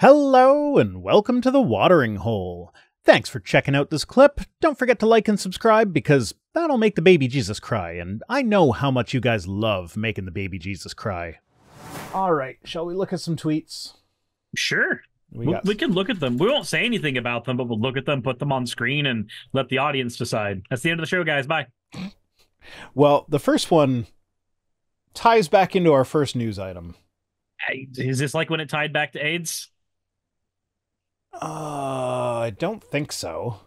Hello and welcome to the Watering Hole. Thanks for checking out this clip. Don't forget to like and subscribe because that'll make the baby Jesus cry, and I know how much you guys love making the baby Jesus cry. Alright, shall we look at some tweets? Sure. We can look at them. We won't say anything about them, but we'll look at them, put them on screen, and let the audience decide. That's the end of the show, guys. Bye. Well, the first one ties back into our first news item. Is this like when it tied back to AIDS? I don't think so.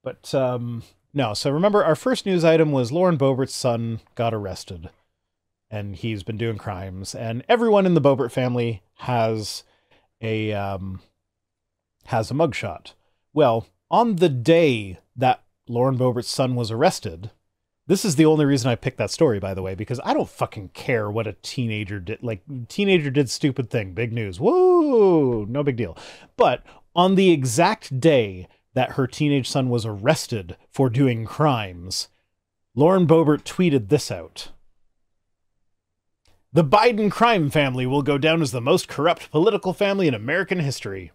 But, no. So remember, our first news item was Lauren Boebert's son got arrested. And he's been doing crimes. And everyone in the Boebert family has a mugshot. Well, on the day that Lauren Boebert's son was arrested, this is the only reason I picked that story, by the way, because I don't fucking care what a teenager did. Like, teenager did stupid thing. Big news. Woo! No big deal. But on the exact day that her teenage son was arrested for doing crimes, Lauren Boebert tweeted this out. The Biden crime family will go down as the most corrupt political family in American history.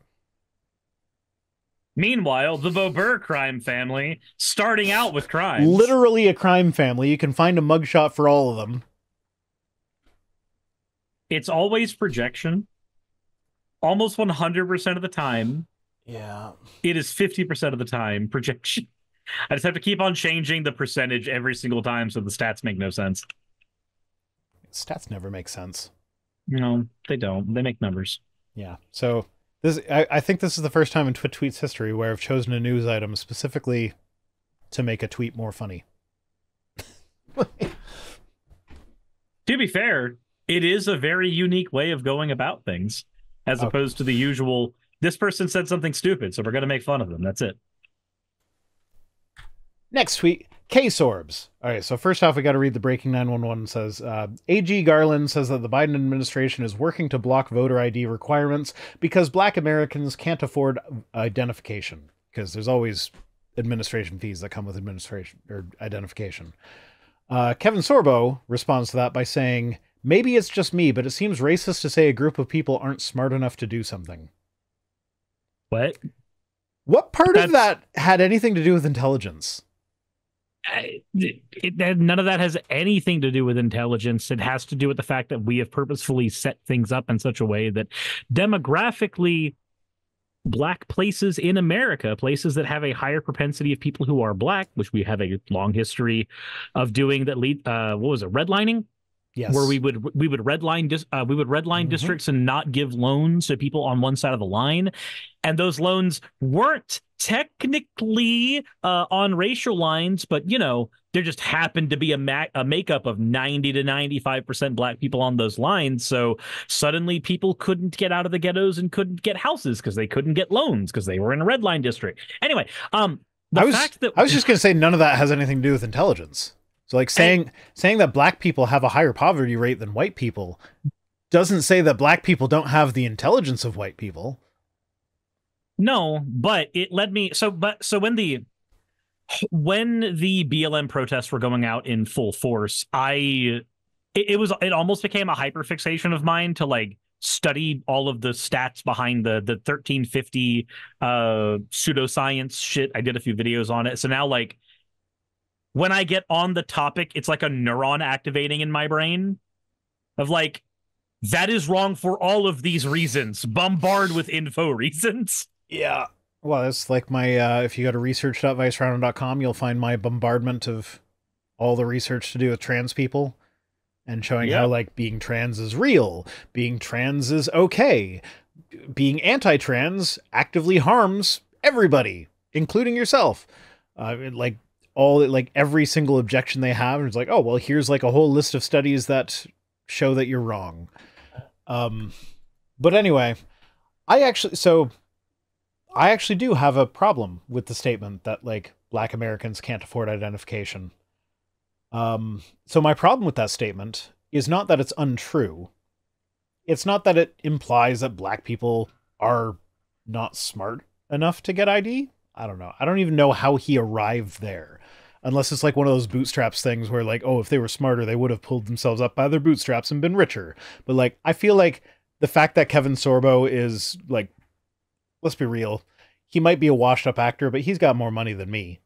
Meanwhile, the Boebert crime family, starting out with crimes. Literally a crime family. You can find a mugshot for all of them. It's always projection. Almost 100% of the time. Yeah. It is 50% of the time projection. I just have to keep on changing the percentage every single time so the stats make no sense. Stats never make sense. No, they don't. They make numbers. Yeah. So I think this is the first time in Tweet's history where I've chosen a news item specifically to make a tweet more funny. To be fair, it is a very unique way of going about things, as opposed to the usual, this person said something stupid, so we're going to make fun of them. That's it. Next tweet, K-Sorbs. All right, so first off, we got to read the Breaking 911. Says, A.G. Garland says that the Biden administration is working to block voter ID requirements because Black Americans can't afford identification, because there's always administration fees that come with administration or identification. Kevin Sorbo responds to that by saying, maybe it's just me, but it seems racist to say a group of people aren't smart enough to do something. What? What part of that had anything to do with intelligence? None of that has anything to do with intelligence. It has to do with the fact that we have purposefully set things up in such a way that demographically Black places in America, places that have a higher propensity of people who are Black, which we have a long history of doing, that lead what was it, redlining? Yes. Where we would redline districts and not give loans to people on one side of the line, and those loans weren't technically on racial lines, but you know, there just happened to be a makeup of 90 to 95% Black people on those lines. So suddenly people couldn't get out of the ghettos and couldn't get houses because they couldn't get loans because they were in a red line district. Anyway, I was just going to say none of that has anything to do with intelligence. So like saying that Black people have a higher poverty rate than white people doesn't say that Black people don't have the intelligence of white people. No, but it led me so when the BLM protests were going out in full force, it almost became a hyperfixation of mine to like study all of the stats behind the 1350 pseudoscience shit. I did a few videos on it. So now like when I get on the topic, it's like a neuron activating in my brain of like, that is wrong for all of these reasons. Bombard with info reasons. Yeah. Well, it's like my, if you go to research.viceround.com, you'll find my bombardment of all the research to do with trans people and showing how like being trans is real, being trans is okay, being anti-trans actively harms everybody, including yourself. Like every single objection they have, it's like, oh, well, here's like a whole list of studies that show that you're wrong. But anyway, I actually do have a problem with the statement that like Black Americans can't afford identification. So my problem with that statement is not that it's untrue. It's not that it implies that Black people are not smart enough to get ID. I don't know. I don't even know how he arrived there. Unless it's like one of those bootstraps things where like, oh, if they were smarter, they would have pulled themselves up by their bootstraps and been richer. But like, I feel like the fact that Kevin Sorbo is like, let's be real, he might be a washed up actor, but he's got more money than me.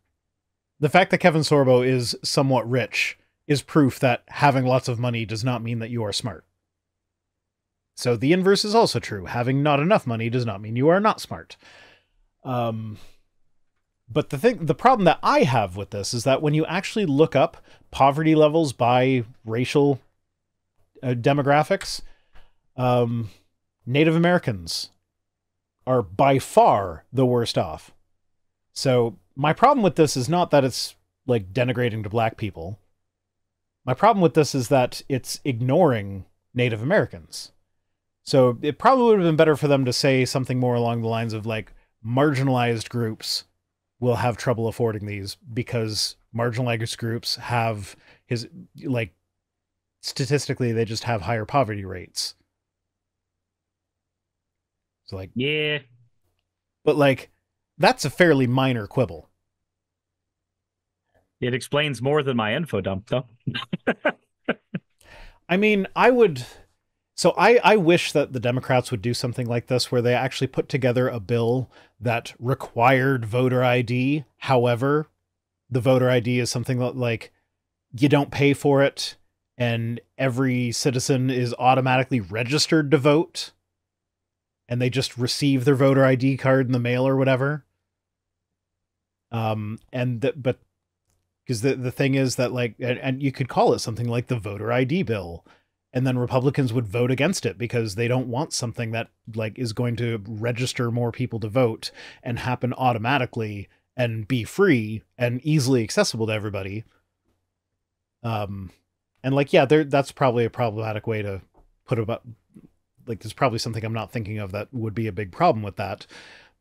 The fact that Kevin Sorbo is somewhat rich is proof that having lots of money does not mean that you are smart. So the inverse is also true. Having not enough money does not mean you are not smart. But the problem that I have with this is that when you actually look up poverty levels by racial demographics, Native Americans are by far the worst off. So my problem with this is not that it's like denigrating to black people. My problem with this is that it's ignoring Native Americans. So it probably would have been better for them to say something more along the lines of like marginalized groups will have trouble affording these because marginalized groups have statistically, they just have higher poverty rates. So like, yeah, but like, that's a fairly minor quibble. it explains more than my info dump, though. I mean, I wish that the Democrats would do something like this where they actually put together a bill that required voter ID. However, the voter ID is something that like you don't pay for it and every citizen is automatically registered to vote and they just receive their voter ID card in the mail or whatever. But because the thing is that like, and you could call it something like the voter ID bill, and then Republicans would vote against it because they don't want something that like is going to register more people to vote and happen automatically and be free and easily accessible to everybody. And like, yeah, that's probably a problematic way to put about, like, there's probably something I'm not thinking of that would be a big problem with that.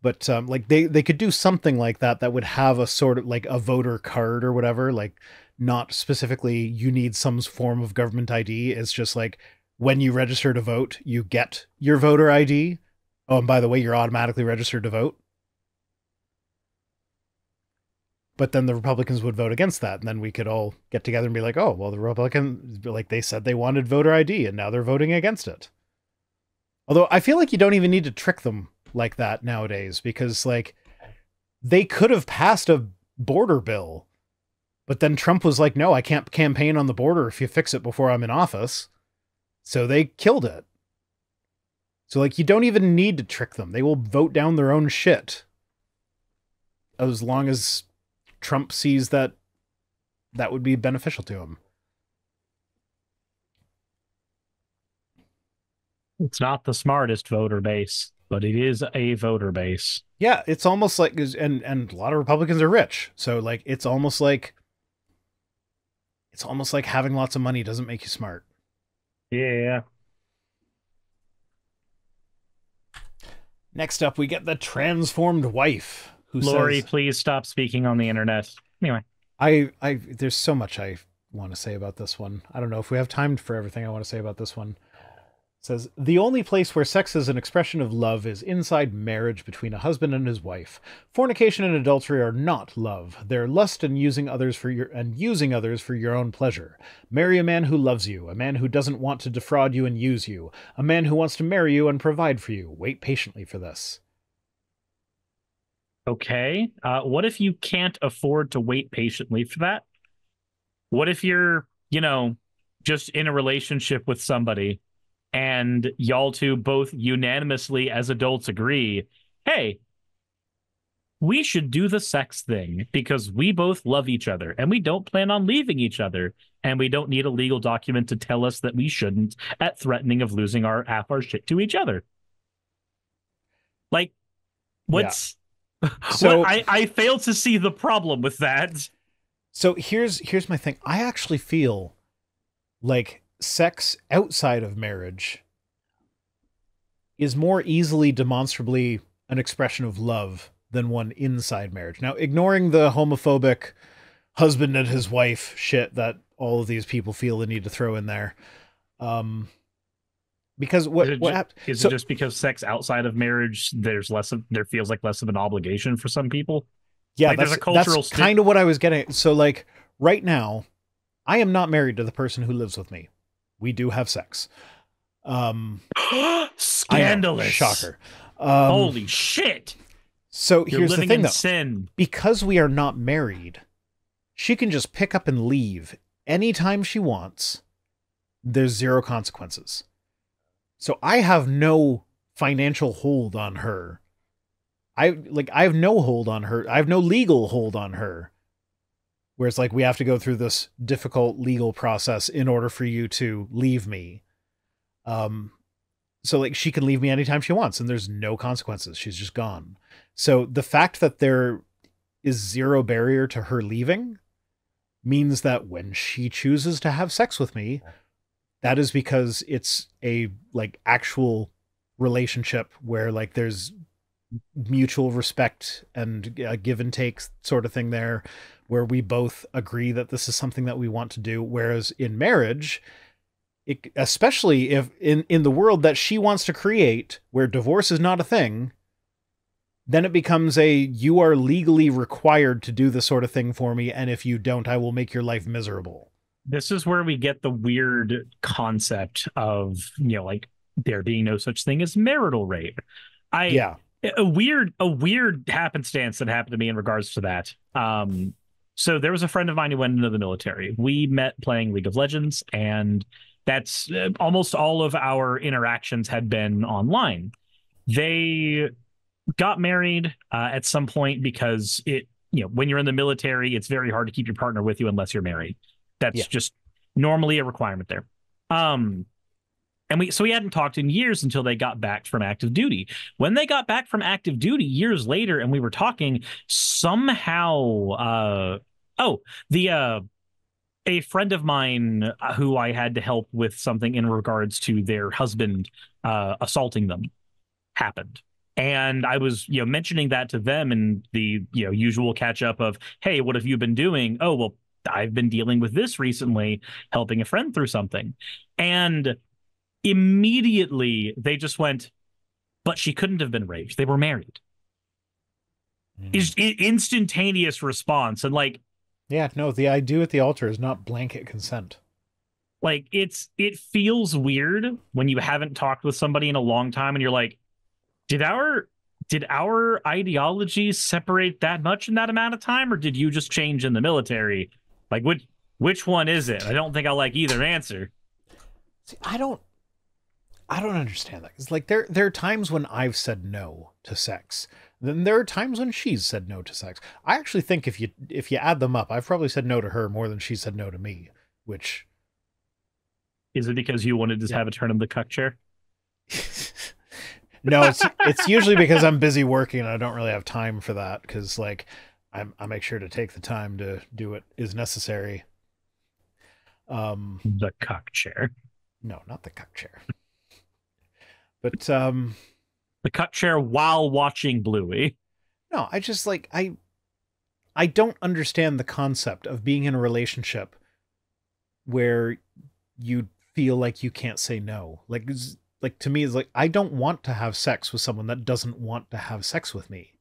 But like they could do something like that would have a sort of like a voter card or whatever, like not specifically you need some form of government ID. It's just like when you register to vote, you get your voter ID. Oh, and by the way, you're automatically registered to vote. But then the Republicans would vote against that. And then we could all get together and be like, oh, well, the Republicans, like they said they wanted voter ID and now they're voting against it. Although I feel like you don't even need to trick them like that nowadays, because like they could have passed a border bill, but then Trump was like, no, I can't campaign on the border if you fix it before I'm in office. So they killed it. So like, you don't even need to trick them. They will vote down their own shit as long as Trump sees that that would be beneficial to him. It's not the smartest voter base, but it is a voter base. Yeah, it's almost like, and a lot of Republicans are rich, so like it's almost like having lots of money doesn't make you smart. Yeah. Next up, we get the transformed wife who Lori, says, please stop speaking on the internet. Anyway, there's so much I want to say about this one. I don't know if we have time for everything I want to say about this one. Says, the only place where sex is an expression of love is inside marriage between a husband and his wife. Fornication and adultery are not love. They're lust and using others for your own pleasure. Marry a man who loves you, a man who doesn't want to defraud you and use you, a man who wants to marry you and provide for you. Wait patiently for this. Okay. What if you can't afford to wait patiently for that? What if you're, just in a relationship with somebody and y'all two both unanimously as adults agree, hey, we should do the sex thing because we both love each other and we don't plan on leaving each other and we don't need a legal document to tell us that we shouldn't at threatening of losing half our shit to each other. Like, what's... Yeah. So I fail to see the problem with that. So here's my thing. I actually feel like sex outside of marriage is more easily demonstrably an expression of love than one inside marriage. Now, ignoring the homophobic husband and his wife shit that all of these people feel the need to throw in there. Because is it just because sex outside of marriage, there feels like less of an obligation for some people? Yeah, like, there's a cultural that's kind of what I was getting. So like right now, I am not married to the person who lives with me. We do have sex. I know, Scandalous. shocker. Holy shit. So You're here's the living thing, in though. sin. Because we are not married, she can just pick up and leave anytime she wants. There's zero consequences. So I have no financial hold on her. I have no hold on her. I have no legal hold on her. Where it's like we have to go through this difficult legal process in order for you to leave me. So like she can leave me anytime she wants and there's no consequences. She's just gone. So the fact that there is zero barrier to her leaving means that when she chooses to have sex with me, that is because it's a like actual relationship where like there's mutual respect and give and take sort of thing there, where we both agree that this is something that we want to do. Whereas in marriage, especially if in the world that she wants to create, where divorce is not a thing, then it becomes you are legally required to do this sort of thing for me, and if you don't, I will make your life miserable. This is where we get the weird concept of, like there being no such thing as marital rape. Yeah. A weird happenstance that happened to me in regards to that. So there was a friend of mine who went into the military. We met playing League of Legends, and that's almost all of our interactions had been online. They got married at some point because when you're in the military, it's very hard to keep your partner with you unless you're married. That's just normally a requirement there. And we hadn't talked in years until they got back from active duty. When they got back from active duty years later and we were talking, somehow a friend of mine who I had to help with something in regards to their husband assaulting them happened. And I was, mentioning that to them and the, usual catch up of, hey, what have you been doing? Oh, well, I've been dealing with this recently, helping a friend through something. And immediately they just went, but she couldn't have been raped. They were married. Instantaneous response. And like, yeah, no, the I do at the altar is not blanket consent. Like it feels weird when you haven't talked with somebody in a long time and you're like, did our ideologies separate that much in that amount of time, or did you just change in the military? Like which one is it? I don't think I like either answer. See, I don't understand that. It's like there are times when I've said no to sex. Then there are times when she's said no to sex. I actually think if you add them up, I've probably said no to her more than she said no to me. Which is it because you wanted to have a turn in the cuck chair? No, it's usually because I'm busy working and I don't really have time for that. Because like I make sure to take the time to do what is necessary. The cuck chair. No, not the cuck chair. But the cuck chair while watching Bluey. No, I just like I don't understand the concept of being in a relationship where you feel like you can't say no. Like to me, it's like I don't want to have sex with someone that doesn't want to have sex with me.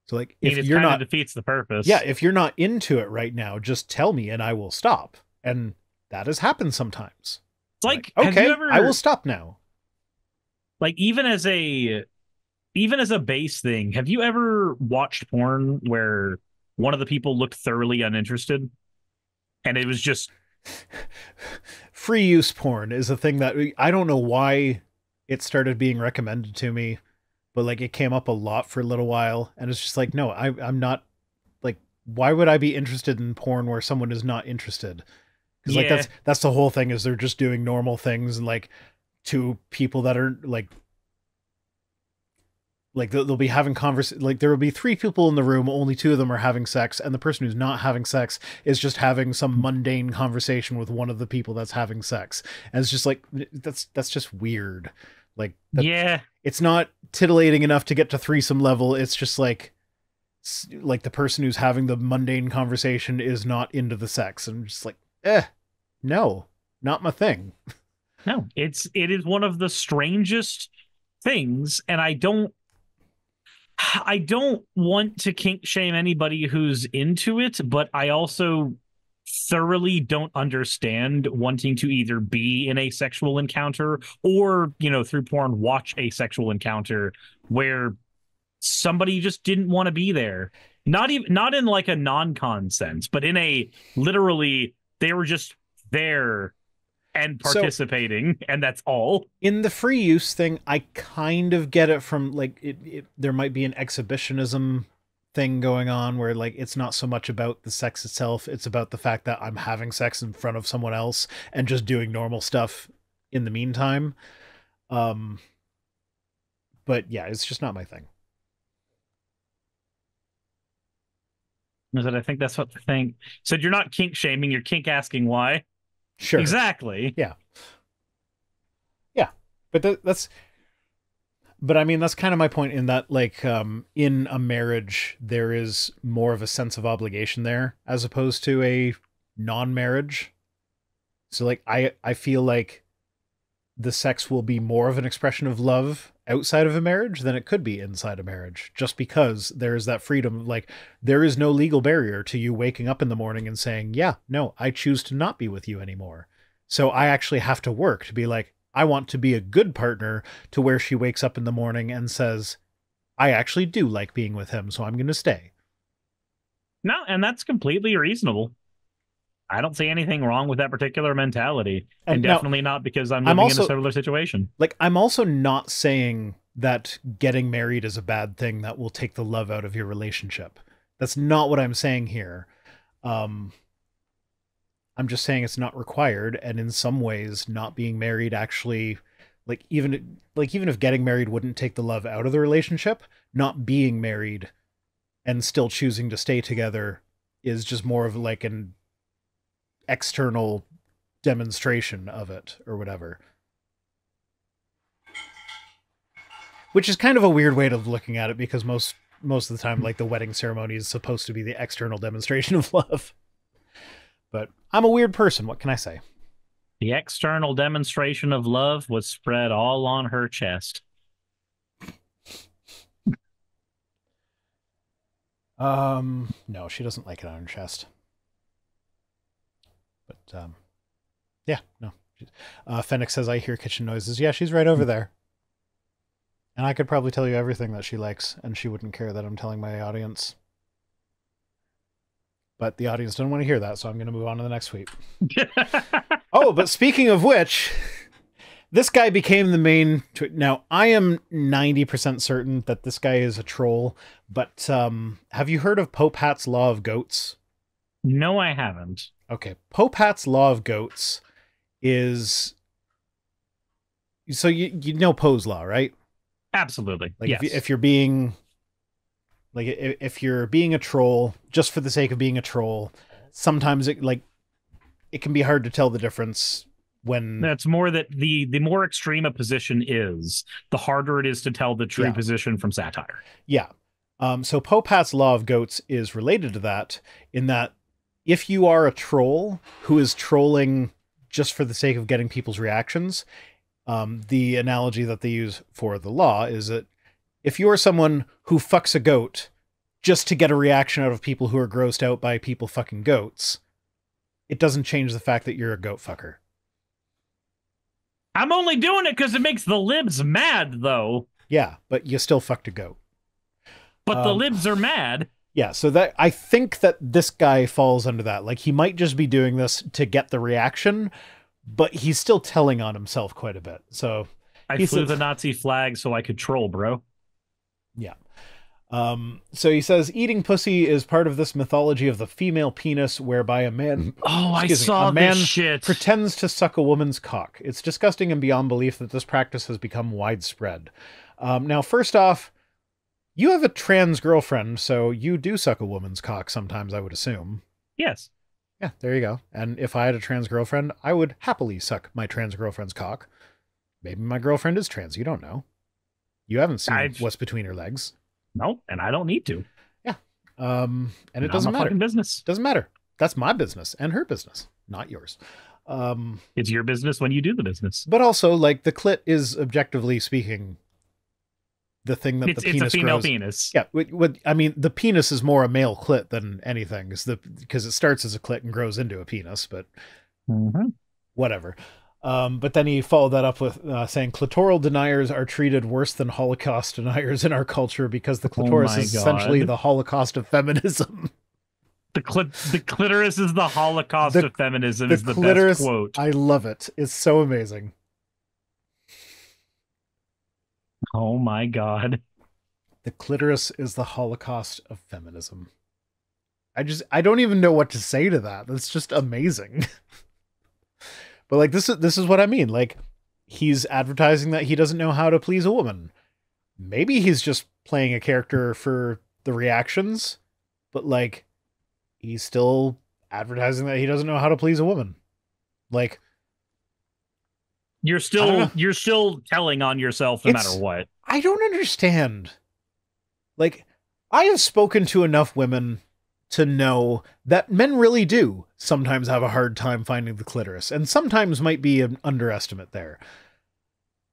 So like if you're not, defeats the purpose. Yeah, if you're not into it right now, just tell me and I will stop. And that has happened sometimes. It's like okay, I will stop now. Like even as a base thing, have you ever watched porn where one of the people looked thoroughly uninterested and it was just free use porn is a thing that I don't know why it started being recommended to me, but like it came up a lot for a little while and it's just like, no, I'm not, like, why would I be interested in porn where someone is not interested? Because like that's the whole thing, is they're just doing normal things, and like two people that are like they'll be having like there will be three people in the room, only two of them are having sex, and the person who's not having sex is just having some mundane conversation with one of the people that's having sex. And it's just like that's just weird. Like it's not titillating enough to get to threesome level. It's just like the person who's having the mundane conversation is not into the sex. And I'm just like, no, not my thing. No, it is one of the strangest things, and I don't want to kink shame anybody who's into it, but I also thoroughly don't understand wanting to either be in a sexual encounter or, through porn, watch a sexual encounter where somebody just didn't want to be there. Not in like a non-con sense, but in a literally they were just there and participating, and that's all. In the free use thing, I kind of get it from like there might be an exhibitionism thing going on where like it's not so much about the sex itself, it's about the fact that I'm having sex in front of someone else and just doing normal stuff in the meantime. But yeah, it's just not my thing. Is that I think that's what the thing said. You're not kink shaming, you're kink asking why. Sure. Exactly. Yeah. Yeah. But but I mean, that's kind of my point in that, like, in a marriage, there is more of a sense of obligation there as opposed to a non-marriage. So like, I feel like the sex will be more of an expression of love outside of a marriage than it could be inside a marriage, just because there is that freedom. Like, there is no legal barrier to you waking up in the morning and saying, yeah, no, I choose to not be with you anymore. So I actually have to work to be like, I want to be a good partner, to where she wakes up in the morning and says, I actually do like being with him, so I'm going to stay. No, and that's completely reasonable. I don't see anything wrong with that particular mentality, and definitely not because I'm living in a similar situation. Like, I'm also not saying that getting married is a bad thing that will take the love out of your relationship. That's not what I'm saying here. I'm just saying it's not required, and in some ways, not being married actually, even if getting married wouldn't take the love out of the relationship, not being married and still choosing to stay together is just more of like an external demonstration of it or whatever. Which is kind of a weird way of looking at it, because most of the time, like, the wedding ceremony is supposed to be the external demonstration of love. But I'm a weird person, what can I say? The external demonstration of love was spread all on her chest. No, she doesn't like it on her chest. But, yeah, no. Fennec says, I hear kitchen noises. Yeah, she's right over there. And I could probably tell you everything that she likes, and she wouldn't care that I'm telling my audience. But the audience doesn't want to hear that, so I'm going to move on to the next tweet. Oh, but speaking of which, this guy became the main tweet. Now, I am 90% certain that this guy is a troll, but have you heard of Pope Hat's Law of Goats? No, I haven't. Okay, Pope Hat's Law of Goats is... So you know Poe's Law, right? Absolutely. Like, yes. if you're being... Like, if you're being a troll, just for the sake of being a troll, sometimes it can be hard to tell the difference when... That's more that the more extreme a position is, the harder it is to tell the true position from satire. Yeah. So Pope Hat's Law of Goats is related to that, in that if you are a troll who is trolling just for the sake of getting people's reactions, the analogy that they use for the law is that if you are someone who fucks a goat just to get a reaction out of people who are grossed out by people fucking goats, it doesn't change the fact that you're a goat fucker. I'm only doing it because it makes the libs mad, though. Yeah, but you still fucked a goat. But the libs are mad. Yeah, so that I think that this guy falls under that. Like, he might just be doing this to get the reaction, but he's still telling on himself quite a bit. So I flew the Nazi flag so I could troll, bro. Yeah. So he says, eating pussy is part of this mythology of the female penis, whereby a man... I saw this shit. pretends to suck a woman's cock. It's disgusting and beyond belief that this practice has become widespread. Now, first off, you have a trans girlfriend, so you do suck a woman's cock sometimes, I would assume. Yes. Yeah, there you go. And if I had a trans girlfriend, I would happily suck my trans girlfriend's cock. Maybe my girlfriend is trans, you don't know. You haven't seen what's between her legs. No, and I don't need to. Yeah. And it doesn't matter. Business. Doesn't matter. That's my business and her business, not yours. It's your business when you do the business. But also, like, the clit is, objectively speaking, the thing that the It's a penis female grows. penis. Yeah, I mean, the penis is more a male clit than anything, because it starts as a clit and grows into a penis, but whatever. But then he followed that up with saying clitoral deniers are treated worse than Holocaust deniers in our culture because the clitoris is essentially the Holocaust of feminism. The clitoris is the Holocaust of feminism is the clitoris, best quote. I love it. It's so amazing. Oh my God. The clitoris is the Holocaust of feminism. I don't even know what to say to that. That's just amazing. But like this is what I mean. Like, he's advertising that he doesn't know how to please a woman. Maybe he's just playing a character for the reactions, but like he's still advertising that he doesn't know how to please a woman. Like, you're still telling on yourself no matter what. I don't understand. Like, I have spoken to enough women to know that men really do sometimes have a hard time finding the clitoris, and sometimes might be an underestimate there.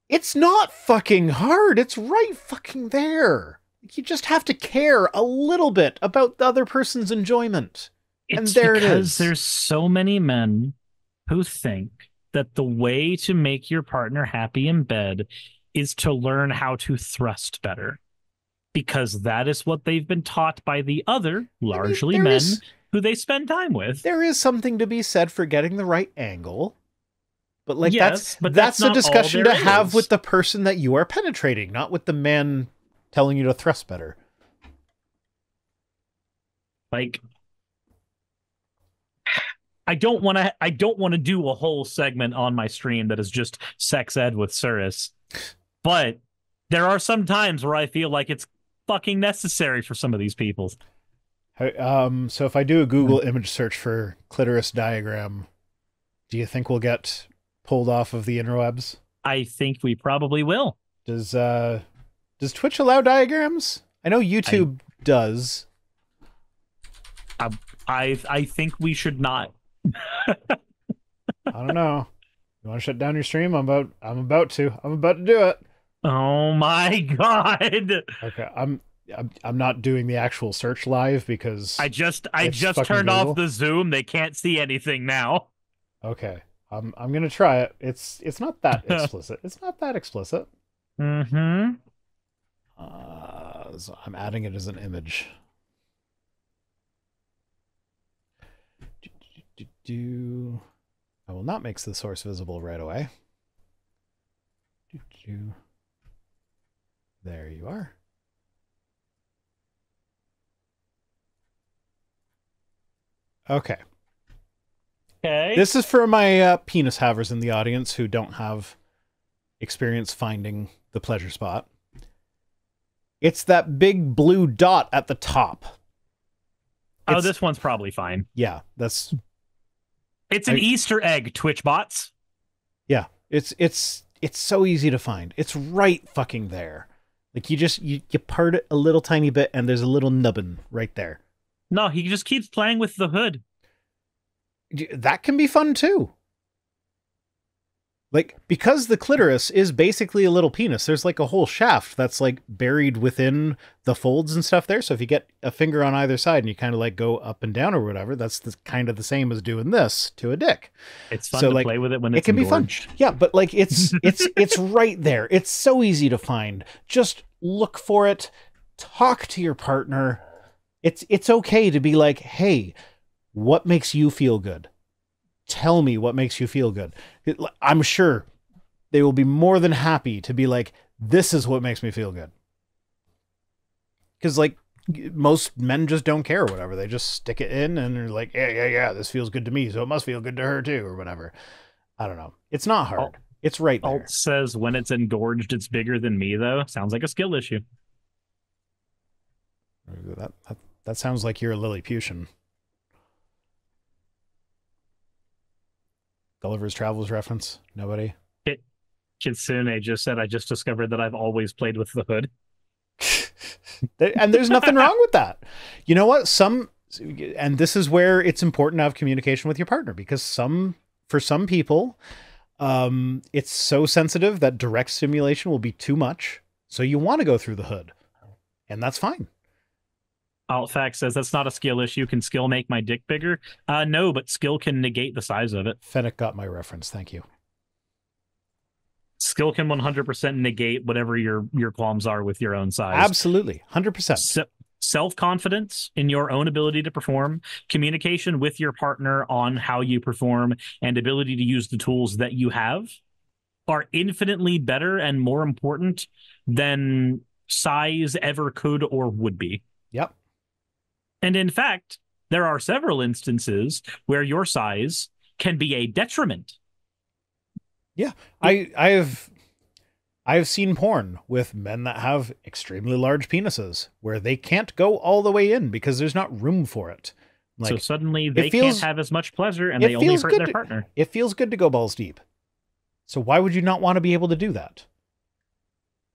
It's not fucking hard. It's right fucking there. You just have to care a little bit about the other person's enjoyment. And there it is. Because there's so many men who think that the way to make your partner happy in bed is to learn how to thrust better. Because that is what they've been taught by the other, largely men, who they spend time with. There is something to be said for getting the right angle. But like, yes, that's a discussion to have with the person that you are penetrating, not with the man telling you to thrust better. Like, I don't want to do a whole segment on my stream that is just sex ed with Cirrus, but there are some times where I feel like it's fucking necessary for some of these people. So if I do a Google image search for clitoris diagram, do you think we'll get pulled off of the interwebs? I think we probably will. Does Twitch allow diagrams? I know YouTube does. I think we should not. I don't know. You want to shut down your stream? I'm about to do it. Oh my God. Okay, I'm not doing the actual search live because I just turned off the Zoom. They can't see anything now. Okay. I'm gonna try it. It's not that explicit. It's not that explicit. Mm-hmm. So I'm adding it as an image. I will not make the source visible right away. There you are. Okay. Okay. This is for my penis havers in the audience who don't have experience finding the pleasure spot. It's that big blue dot at the top. This one's probably fine. Yeah, that's... It's an Easter egg, Twitch bots. Yeah, it's so easy to find. It's right fucking there. Like, you part it a little tiny bit and there's a little nubbin right there. No, he just keeps playing with the hood. That can be fun too. Like, because the clitoris is basically a little penis, there's like a whole shaft that's like buried within the folds and stuff there. So if you get a finger on either side and you kind of like go up and down or whatever, that's kind of the same as doing this to a dick. It's fun to play with it when it's engorged. Be fun. Yeah, but like it's right there. It's so easy to find. Just look for it. Talk to your partner. It's okay to be like, hey, what makes you feel good? Tell me what makes you feel good. I'm sure they will be more than happy to be like, this is what makes me feel good. Because like most men just don't care or whatever. They just stick it in and they're like, yeah, this feels good to me, so it must feel good to her too, or whatever. I don't know. It's not hard. It's right there. Alt says when it's engorged, it's bigger than me, though. Sounds like a skill issue. That sounds like you're a Lilliputian. Gulliver's Travels reference? Nobody? Kitsune just said, I just discovered that I've always played with the hood. And there's nothing wrong with that. You know what? And this is where it's important to have communication with your partner, because for some people, it's so sensitive that direct stimulation will be too much. So you want to go through the hood, and that's fine. Altfax says that's not a skill issue. Can skill make my dick bigger? No, but skill can negate the size of it. Fennec got my reference. Thank you. Skill can 100% negate whatever your qualms are with your own size. Absolutely. 100%. Self-confidence in your own ability to perform, communication with your partner on how you perform, and ability to use the tools that you have are infinitely better and more important than size ever could or would be. Yep. And in fact, there are several instances where your size can be a detriment. Yeah, I have seen porn with men that have extremely large penises where they can't go all the way in because there's not room for it. Like, so suddenly they can't have as much pleasure, and they only hurt their partner. It feels good to go balls deep. So why would you not want to be able to do that?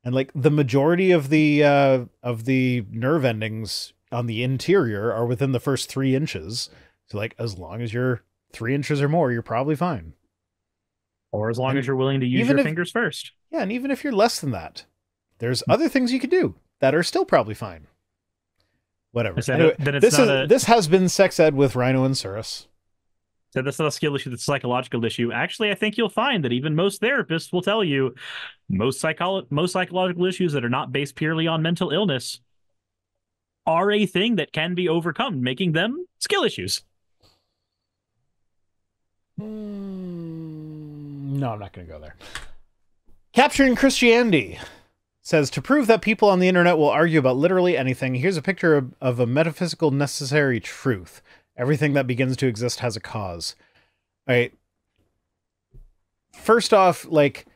And like the majority of the nerve endings on the interior are within the first 3 inches. So like as long as you're 3 inches or more, you're probably fine. Or as long as you're willing to use your fingers first. Yeah, and even if you're less than that, there's other things you could do that are still probably fine. Whatever. Anyway, this has been Sex Ed with Rhino and Surus. So that's not a skill issue, that's a psychological issue. Actually, I think you'll find that even most therapists will tell you most psychological issues that are not based purely on mental illness are a thing that can be overcome, making them skill issues. No, I'm not going to go there. Capturing Christianity says, to prove that people on the internet will argue about literally anything, here's a picture of a metaphysical necessary truth. Everything that begins to exist has a cause. All right. First off, like,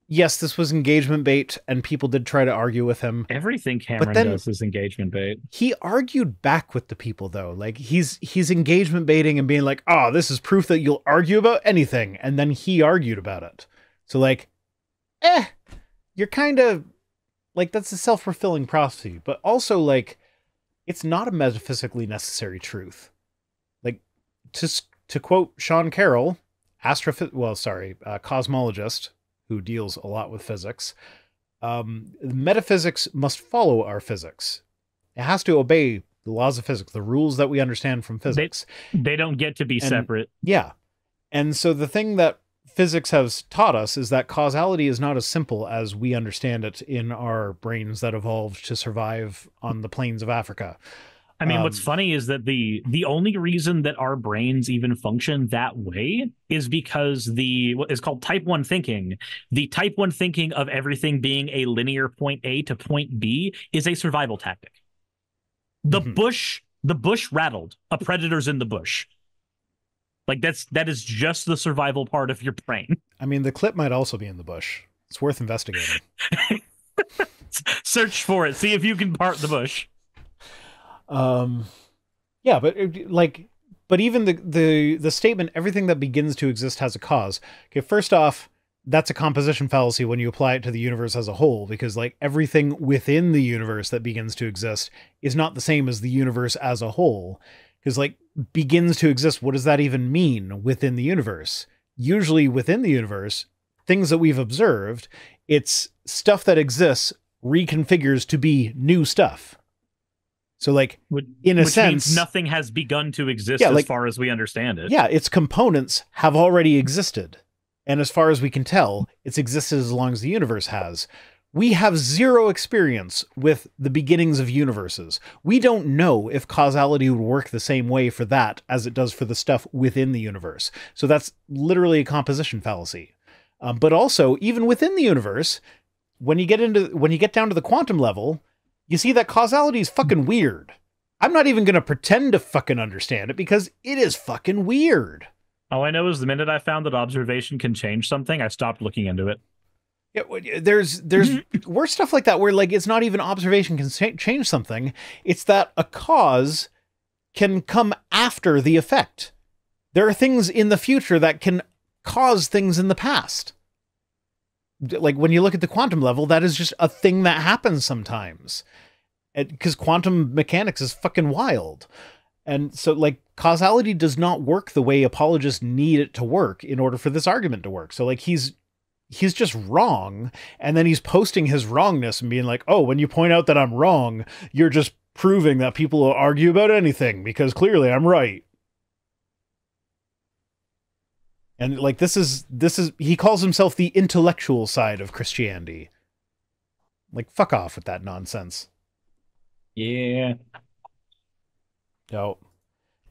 yes, this was engagement bait, and people did try to argue with him. Everything Cameron does is engagement bait. He argued back with the people, though. Like, he's engagement baiting and being like, oh, this is proof that you'll argue about anything. And then he argued about it. So, like, you're kind of, like, that's a self-fulfilling prophecy. But also, like, it's not a metaphysically necessary truth. Like, to quote Sean Carroll, cosmologist, who deals a lot with physics, metaphysics must follow our physics. It has to obey the laws of physics, the rules that we understand from physics. They don't get to be separate. Yeah. And so the thing that physics has taught us is that causality is not as simple as we understand it in our brains that evolved to survive on the plains of Africa. I mean, what's funny is that the only reason that our brains even function that way is because what is called type 1 thinking. The type 1 thinking of everything being a linear point A to point B is a survival tactic. The bush rattled. A predator's in the bush. Like that is just the survival part of your brain. I mean, the clip might also be in the bush. It's worth investigating. Search for it. See if you can part the bush. Yeah, but even the statement, everything that begins to exist has a cause. Okay, first off, that's a composition fallacy when you apply it to the universe as a whole, because like everything within the universe that begins to exist is not the same as the universe as a whole. Because like begins to exist, what does that even mean within the universe? Usually within the universe, things that we've observed, it's stuff that exists reconfigures to be new stuff. So, like, in a sense, means nothing has begun to exist as far as we understand it. Yeah, its components have already existed. And as far as we can tell, it's existed as long as the universe has. We have zero experience with the beginnings of universes. We don't know if causality would work the same way for that as it does for the stuff within the universe. So that's literally a composition fallacy. But also, even within the universe, when you get down to the quantum level, you see that causality is fucking weird. I'm not even going to pretend to fucking understand it because it is fucking weird. All I know is the minute I found that observation can change something, I stopped looking into it. Yeah, there's worse stuff like that where like it's not even observation can change something. It's that a cause can come after the effect. There are things in the future that can cause things in the past. Like when you look at the quantum level, that is just a thing that happens sometimes. Because quantum mechanics is fucking wild. And so like causality does not work the way apologists need it to work in order for this argument to work. So like he's he's just wrong. And then he's posting his wrongness and being like, oh, when you point out that I'm wrong, you're just proving that people will argue about anything because clearly I'm right. And like, this is, he calls himself the intellectual side of Christianity. Like, fuck off with that nonsense. Yeah. Oh,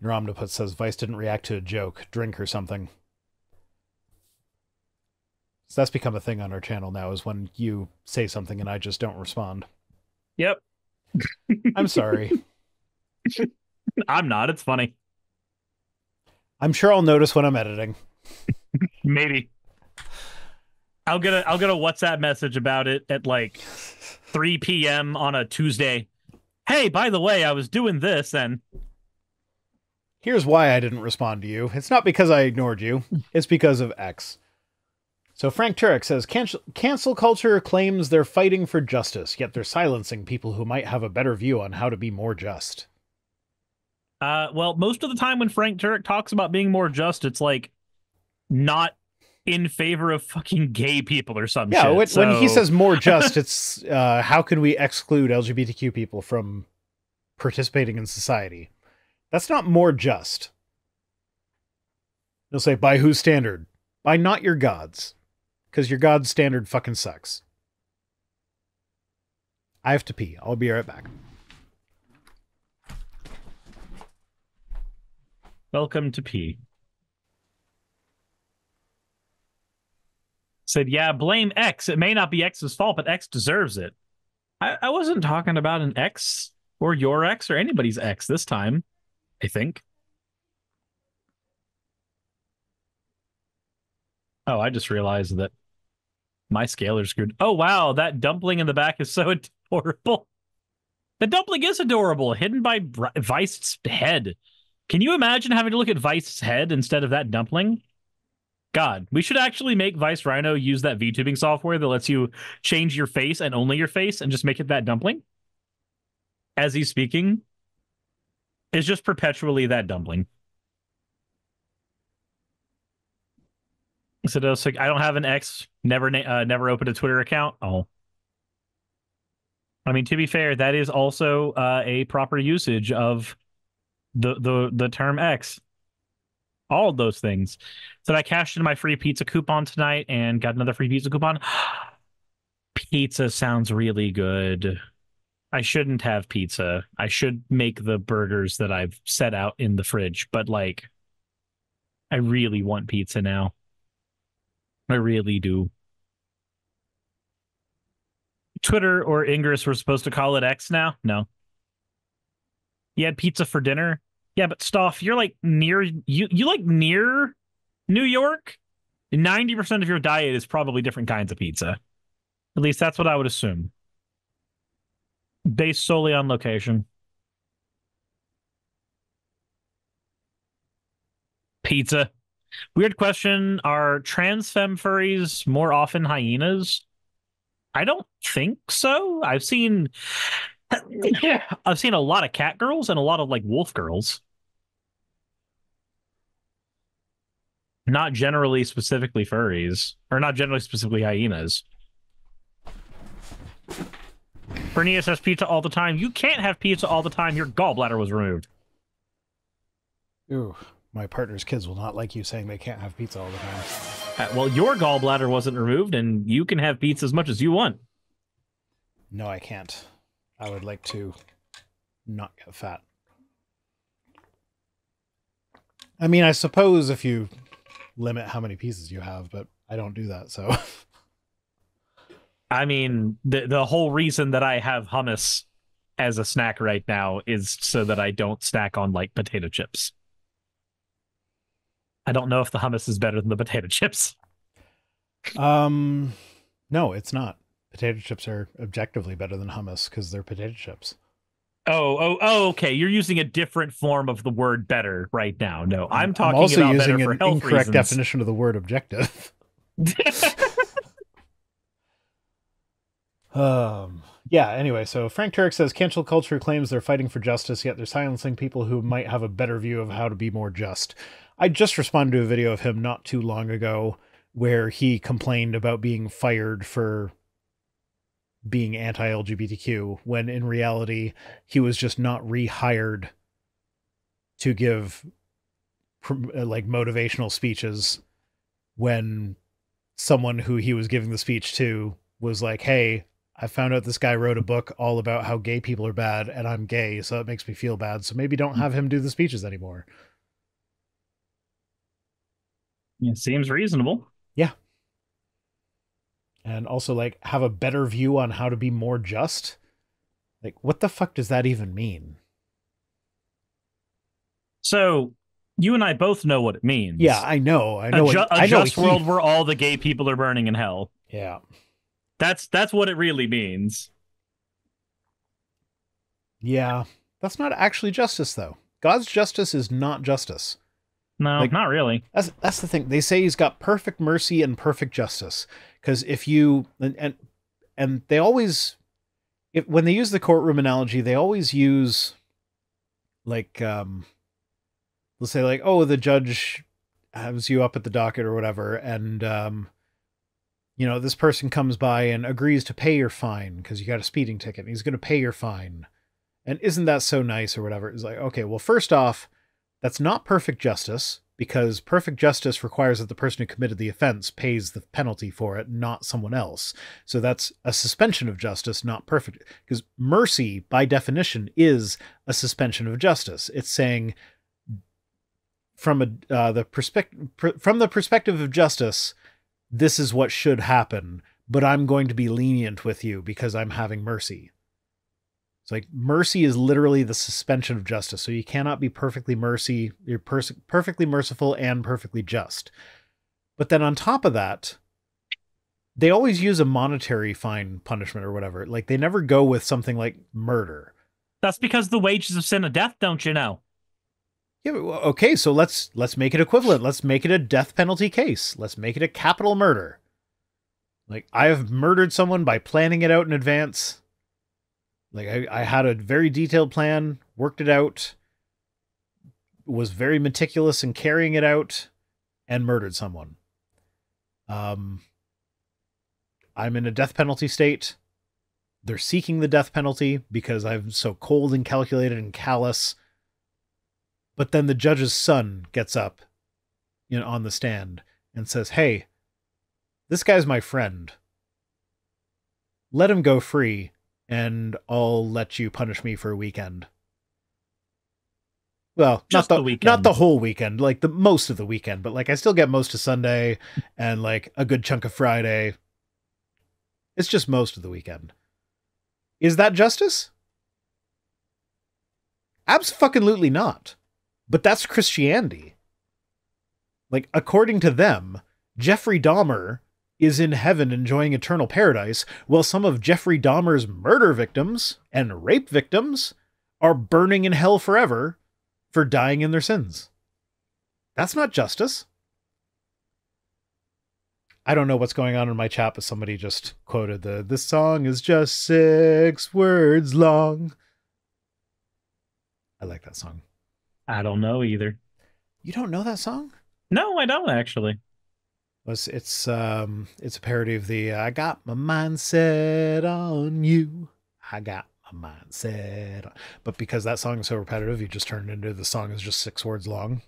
Ramdaput says Vice didn't react to a joke, drink or something. So that's become a thing on our channel now, is when you say something and I just don't respond. Yep. I'm sorry. I'm not. It's funny. I'm sure I'll notice when I'm editing. Maybe. I'll get a WhatsApp message about it at like 3 p.m. on a Tuesday. Hey, by the way, I was doing this and... Here's why I didn't respond to you. It's not because I ignored you. It's because of X. So Frank Turek says, cancel culture claims they're fighting for justice, yet they're silencing people who might have a better view on how to be more just. Well, most of the time when Frank Turek talks about being more just, it's like not in favor of fucking gay people or some shit. Yeah, when he says more just, it's how can we exclude LGBTQ people from participating in society? That's not more just. He'll say, by whose standard? By not your God's. Because your God's standard fucking sucks. I have to pee. I'll be right back. Welcome to pee. Said, yeah, blame X. It may not be X's fault, but X deserves it. I wasn't talking about an X or your X or anybody's X this time, I think. Oh, I just realized that my scalar's screwed. Oh, wow, that dumpling in the back is so adorable. The dumpling is adorable, hidden by Vice's head. Can you imagine having to look at Vice's head instead of that dumpling? God, we should actually make Vice Rhino use that VTubing software that lets you change your face and only your face and just make it that dumpling. As he's speaking, it's just perpetually that dumpling. So like, I don't have an X, never opened a Twitter account. Oh. I mean, to be fair, that is also a proper usage of the term X. All of those things. So I cashed in my free pizza coupon tonight and got another free pizza coupon. Pizza sounds really good. I shouldn't have pizza. I should make the burgers that I've set out in the fridge, but like, I really want pizza now. I really do. Twitter or Ingress were supposed to call it X now? No. You had pizza for dinner? Yeah, but Stoff, you're like near you like near New York? 90% of your diet is probably different kinds of pizza. At least that's what I would assume. Based solely on location. Pizza. Weird question. Are trans femme furries more often hyenas? I don't think so. I've seen a lot of cat girls and a lot of like wolf girls. Not generally specifically furries, or not generally specifically hyenas. Bernice has pizza all the time. You can't have pizza all the time. Your gallbladder was removed. Ooh, my partner's kids will not like you saying they can't have pizza all the time. Well, your gallbladder wasn't removed, and you can have pizza as much as you want. No, I can't. I would like to not get fat. I mean, I suppose if you limit how many pieces you have, but I don't do that, so... I mean, the whole reason that I have hummus as a snack right now is so that I don't snack on, like, potato chips. I don't know if the hummus is better than the potato chips. No, it's not. Potato chips are objectively better than hummus because they're potato chips. Oh, okay. You're using a different form of the word better right now. No, I'm talking also about using better for an health incorrect reasons. definition of the word objective. Yeah, anyway, so Frank Turek says cancel culture claims they're fighting for justice, yet they're silencing people who might have a better view of how to be more just. I just responded to a video of him not too long ago where he complained about being fired for being anti-LGBTQ, when in reality he was just not rehired to give like motivational speeches when someone who he was giving the speech to was like, hey, I found out this guy wrote a book all about how gay people are bad, and I'm gay, so it makes me feel bad, so maybe don't have him do the speeches anymore. It seems reasonable. Yeah. And also, like, have a better view on how to be more just. Like, what the fuck does that even mean? So you and I both know what it means. Yeah, I know. I know. A just world where all the gay people are burning in hell. Yeah. That's what it really means. Yeah. That's not actually justice, though. God's justice is not justice. No, like, not really. That's the thing. They say he's got perfect mercy and perfect justice. Because if you and they always, when they use the courtroom analogy, they always use like let's say like, oh, the judge has you up at the docket or whatever, and you know, this person comes by and agrees to pay your fine because you got a speeding ticket and he's going to pay your fine. And isn't that so nice or whatever? It's like, okay, well, first off, that's not perfect justice, because perfect justice requires that the person who committed the offense pays the penalty for it, not someone else. So that's a suspension of justice, not perfect. Because mercy, by definition, is a suspension of justice. It's saying, from the perspective of justice, this is what should happen, but I'm going to be lenient with you because I'm having mercy. It's like mercy is literally the suspension of justice. So you cannot be perfectly perfectly merciful and perfectly just. But then on top of that, they always use a monetary fine punishment or whatever. Like, they never go with something like murder. That's because the wages of sin are death, don't you know? Yeah, okay, so let's make it equivalent. Let's make it a death penalty case. Let's make it a capital murder. Like, I have murdered someone by planning it out in advance. Like, I had a very detailed plan, worked it out, was very meticulous in carrying it out, and murdered someone. I'm in a death penalty state. They're seeking the death penalty because I'm so cold and calculated and callous. But then the judge's son gets up, you know, on the stand and says, hey, this guy's my friend. Let him go free, and I'll let you punish me for a weekend. Well, just not the whole weekend, like the most of the weekend, but like I still get most of Sunday and like a good chunk of Friday. It's just most of the weekend. Is that justice? Abso-fucking-lutely not. But that's Christianity. Like, according to them, Jeffrey Dahmer is in heaven enjoying eternal paradise, while some of Jeffrey Dahmer's murder victims and rape victims are burning in hell forever for dying in their sins. That's not justice. I don't know what's going on in my chat, but somebody just quoted this song is just 6 words long. I like that song. I don't know either. You don't know that song? No, I don't actually. It's a parody of the I got my mind set on you. I got my mind set on. But because that song is so repetitive, you just turned it into the song is just 6 words long.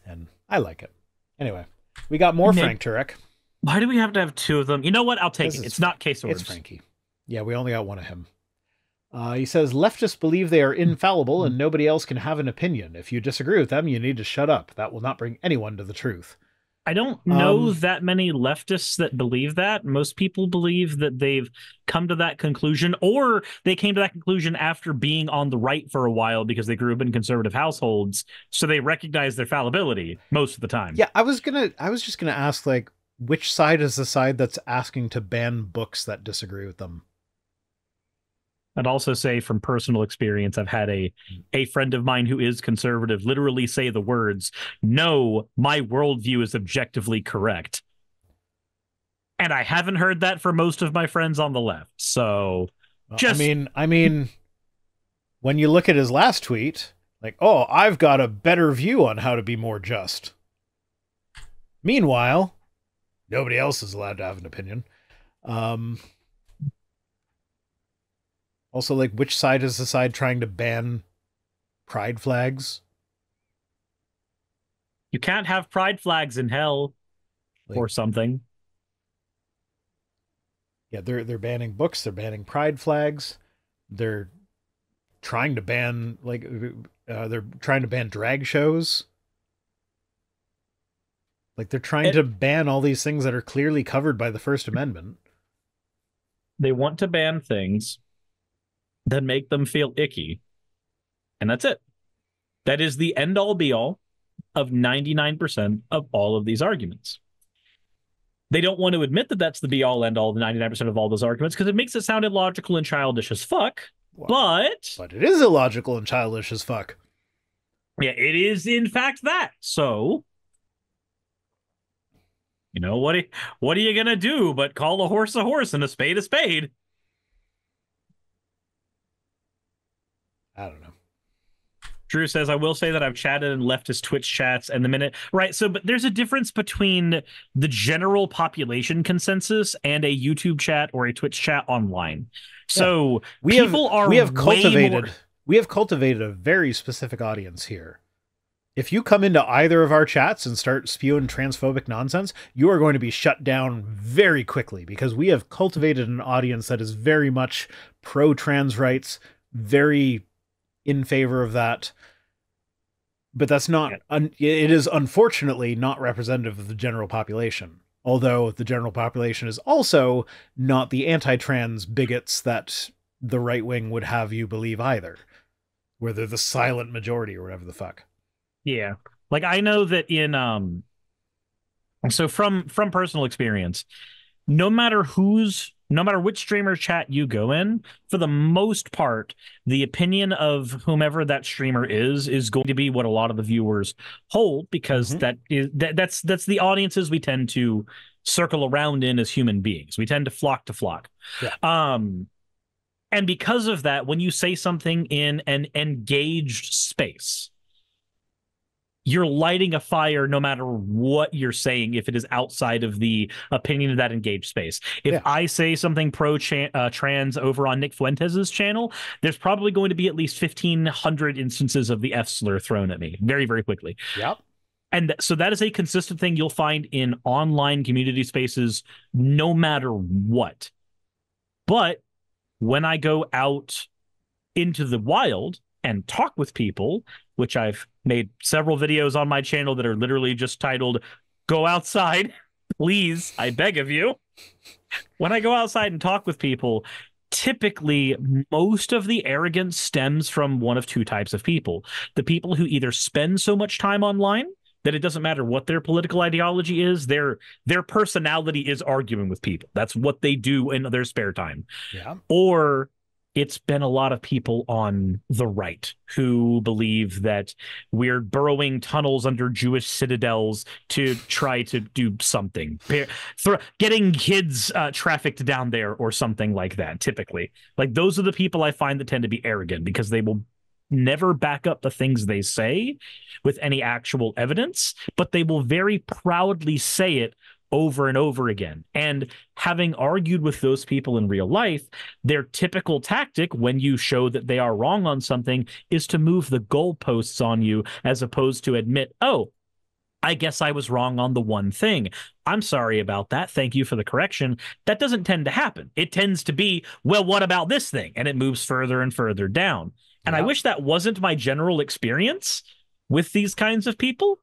And I like it. Anyway, we got more Frank Turek. Why do we have to have 2 of them? You know what? I'll take it. It's not Case Words. It's Frankie. Yeah, we only got 1 of him. He says, leftists believe they are infallible and nobody else can have an opinion. If you disagree with them, you need to shut up. That will not bring anyone to the truth. I don't know that many leftists that believe that. Most people believe that they've come to that conclusion, or they came to that conclusion after being on the right for a while because they grew up in conservative households. So they recognize their fallibility most of the time. Yeah, I was just gonna ask, like, which side is the side that's asking to ban books that disagree with them? I'd also say from personal experience, I've had a friend of mine who is conservative literally say the words, "No, my worldview is objectively correct." And I haven't heard that for most of my friends on the left. So I mean, when you look at his last tweet, Like, oh, I've got a better view on how to be more just. Meanwhile, nobody else is allowed to have an opinion. Also, like, which side is the side trying to ban pride flags? You can't have pride flags in hell, Like, or something. Yeah, they're banning books. They're banning pride flags. They're trying to ban they're trying to ban drag shows. Like they're trying to ban all these things that are clearly covered by the First Amendment. They want to ban things that make them feel icky. And that's it. That is the end all be all of 99% of all of these arguments. They don't want to admit that that's the be all end all of 99% of all those arguments because it makes it sound illogical and childish as fuck. Well, but it is illogical and childish as fuck. Yeah, it is in fact that. So, you know, what are you going to do but call a horse and a spade a spade? I don't know. Drew says, I will say that I've chatted and left his Twitch chats and the minute. Right. So, but there's a difference between the general population consensus and a YouTube chat or a Twitch chat online. So we have cultivated a very specific audience here. If you come into either of our chats and start spewing transphobic nonsense, you are going to be shut down very quickly because we have cultivated an audience that is very much pro-trans rights, very in favor of that. But that's not, it is unfortunately not representative of the general population. Although the general population is also not the anti-trans bigots that the right wing would have you believe either. Where they're the silent majority or whatever the fuck. Yeah. Like I know that in, so from personal experience, no matter which streamer chat you go in, for the most part, the opinion of whomever that streamer is going to be what a lot of the viewers hold because that's the audiences we tend to circle around in as human beings. We tend to flock to flock. Yeah. And because of that, when you say something in an engaged space, you're lighting a fire no matter what you're saying if it is outside of the opinion of that engaged space. If I say something pro-trans over on Nick Fuentes' channel, there's probably going to be at least 1,500 instances of the F slur thrown at me very, very quickly. Yep. And so that is a consistent thing you'll find in online community spaces no matter what. But when I go out into the wild and talk with people, which I've made several videos on my channel that are literally just titled, "Go outside, please, I beg of you." When I go outside and talk with people, typically most of the arrogance stems from one of two types of people. The people who either spend so much time online that it doesn't matter what their political ideology is, their personality is arguing with people. That's what they do in their spare time. Yeah. Or it's been a lot of people on the right who believe that we're burrowing tunnels under Jewish citadels to try to do something, getting kids trafficked down there or something like that. Typically, like those are the people I find that tend to be arrogant because they will never back up the things they say with any actual evidence, but they will very proudly say it over and over again. And having argued with those people in real life, their typical tactic when you show that they are wrong on something is to move the goalposts on you as opposed to admit, oh, I guess I was wrong on the one thing. I'm sorry about that. Thank you for the correction. That doesn't tend to happen. It tends to be, well, what about this thing? And it moves further and further down. And I wish that wasn't my general experience with these kinds of people.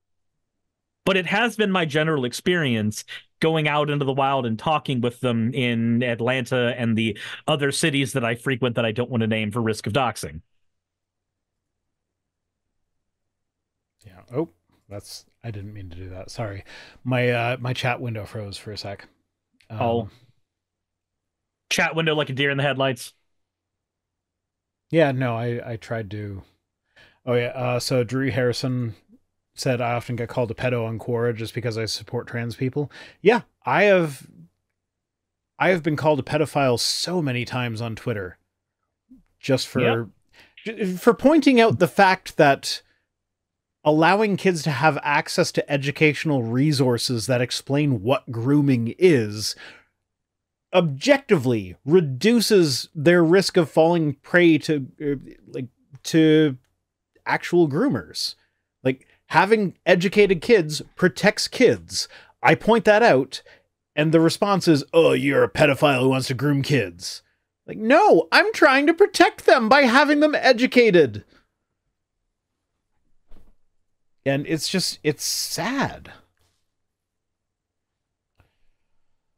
But it has been my general experience going out into the wild and talking with them in Atlanta and the other cities that I frequent that I don't want to name for risk of doxing. Yeah. Oh, I didn't mean to do that. Sorry. My chat window froze for a sec. Chat window like a deer in the headlights. Yeah, no, I tried to. Oh yeah. So Drew Harrison said I often get called a pedo on Quora just because I support trans people. Yeah, I have been called a pedophile so many times on Twitter just for for pointing out the fact that allowing kids to have access to educational resources that explain what grooming is objectively reduces their risk of falling prey to actual groomers. Like, having educated kids protects kids. I point that out, and the response is, oh, you're a pedophile who wants to groom kids. Like, no, I'm trying to protect them by having them educated. And it's sad.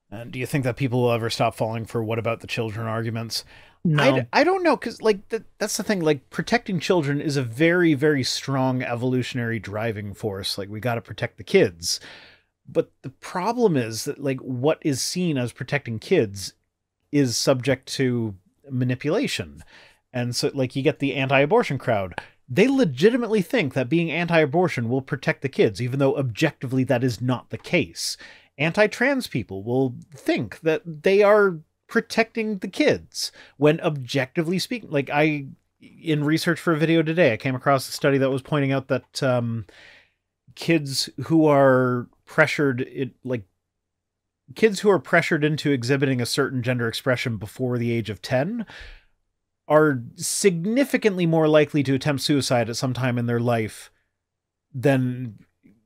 And do you think that people will ever stop falling for what about the children arguments? No. I don't know, because like that's the thing. Like, protecting children is a very, very strong evolutionary driving force. Like, we got to protect the kids. But the problem is that, like, what is seen as protecting kids is subject to manipulation. And so, like, you get the anti-abortion crowd. They legitimately think that being anti-abortion will protect the kids, even though objectively that is not the case. Anti-trans people will think that they are protecting the kids, when objectively speaking, like, in research for a video today, I came across a study that was pointing out that kids who are pressured into exhibiting a certain gender expression before the age of 10 are significantly more likely to attempt suicide at some time in their life than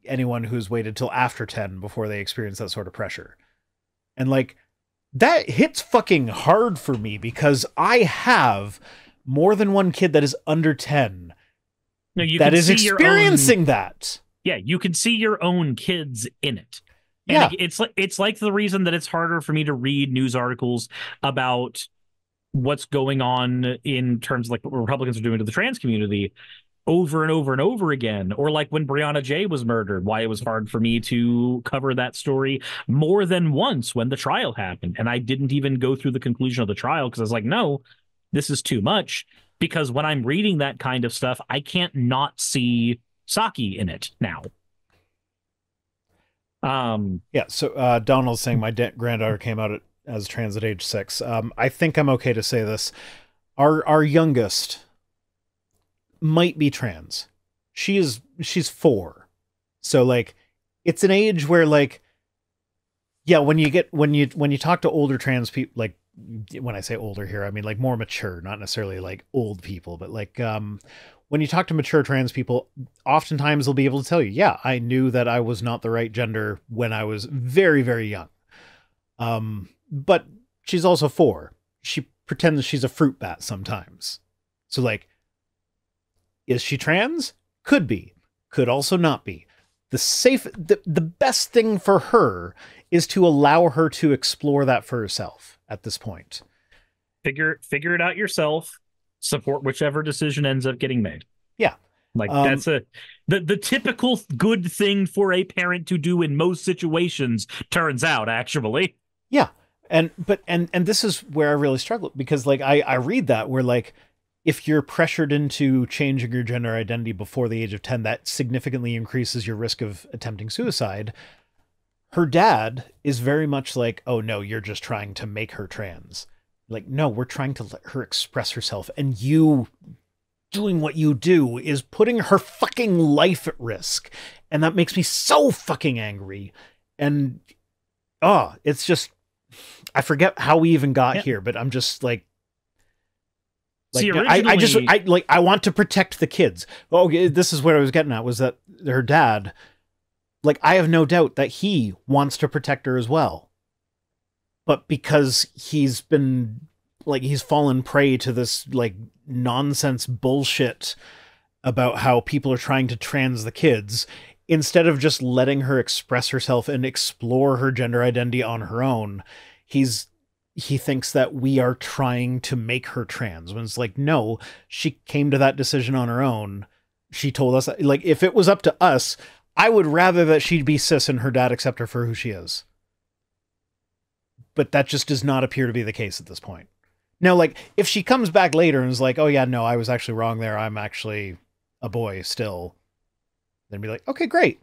anyone who's waited till after 10 before they experience that sort of pressure. And like, that hits fucking hard for me, because I have more than one kid that is under 10 that is experiencing that. Yeah, you can see your own kids in it. And yeah, it's like the reason that it's harder for me to read news articles about what's going on in terms of like what Republicans are doing to the trans community over and over and over again, or like when Breonna J was murdered, why it was hard for me to cover that story more than once when the trial happened. And I didn't even go through the conclusion of the trial because I was like, no, this is too much. Because when I'm reading that kind of stuff, I can't not see Psaki in it now. Yeah, so Donald's saying my granddaughter came out as trans at age 6. I think I'm okay to say this. Our youngest might be trans. She's 4. So like, it's an age where like, yeah, when you talk to older trans people, like, when I say older here, I mean like more mature, not necessarily like old people, but like when you talk to mature trans people, oftentimes they'll be able to tell you, yeah, I knew that I was not the right gender when I was very, very young. But she's also 4. She pretends she's a fruit bat sometimes. So like, is she trans? Could be. Could also not be. The best thing for her is to allow her to explore that for herself at this point. Figure it out yourself. Support whichever decision ends up getting made. Yeah. Like that's the typical good thing for a parent to do in most situations, turns out, actually. Yeah. And this is where I really struggle, because like I read that where like, if you're pressured into changing your gender identity before the age of 10, that significantly increases your risk of attempting suicide. Her dad is very much like, oh no, you're just trying to make her trans. Like, no, we're trying to let her express herself, and you doing what you do is putting her fucking life at risk. And that makes me so fucking angry. And it's just, I forget how we even got here, but I'm just like, See, I want to protect the kids. Okay, this is what I was getting at, was that her dad, like, I have no doubt that he wants to protect her as well. But because he's fallen prey to this like nonsense bullshit about how people are trying to trans the kids, instead of just letting her express herself and explore her gender identity on her own, he thinks that we are trying to make her trans, when it's like, no, she came to that decision on her own. She told us, like, if it was up to us, I would rather that she'd be cis and her dad accept her for who she is. But that just does not appear to be the case at this point. Now, like, if she comes back later and is like, oh yeah, no, I was actually wrong there, I'm actually a boy still, then be like, okay, great.